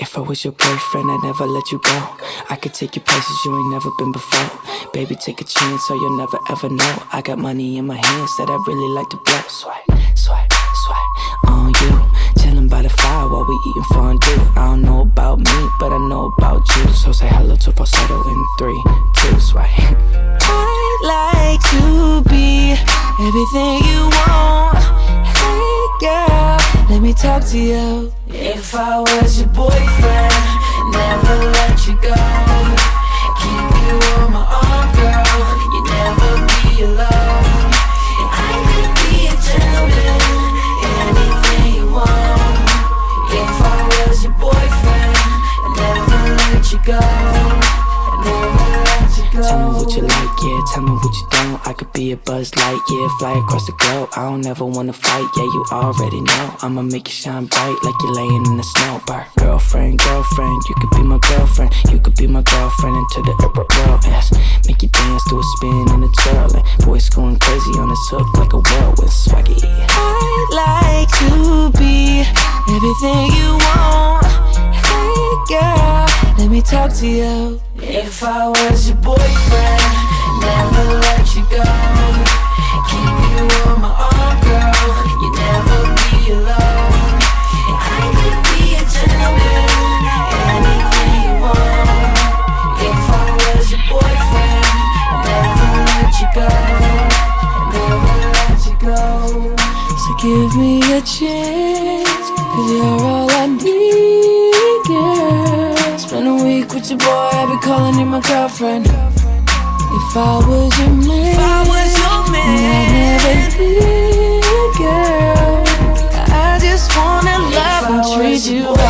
If I was your boyfriend, I'd never let you go. I could take you places you ain't never been before. Baby, take a chance so you'll never ever know. I got money in my hands that I really like to blow. Swipe, swipe, swipe on you. Chillin' by the fire while we eating fondue. I don't know about me, but I know about you. So say hello to falsetto in 3, 2, swipe. I'd like to be everything you want. Hey girl, let me talk to you. If I was your boyfriend, never let you go. Keep you on my arm, girl. You never be alone. And I could be a gentleman, anything you want. If I was your boyfriend, never let you go. Never let you go. Tell me what you like, yeah, tell me what you don't. I could be a Buzz Lightyear, fly across the globe. I don't ever wanna fight, yeah, you already know. I'ma make you shine bright like you're laying in the snow. Girlfriend, girlfriend, you could be my girlfriend. You could be my girlfriend into the world, yes. Make you dance to a spin and a twirl. And voice going crazy on this hook like a whirlwind swaggy. I'd like to be everything you want. Hey girl, let me talk to you. If I was your boyfriend, never let you go. Keep you on my arm, girl. You never be alone. And I could be a gentleman, anything you want. If I was your boyfriend, never let you go. Never let you go. So give me a chance, 'cause you're all I need, girl. Spend a week with your boy, I'd be calling you my girlfriend. If I was your man, I'd never leave, girl. I just wanna love and treat you right.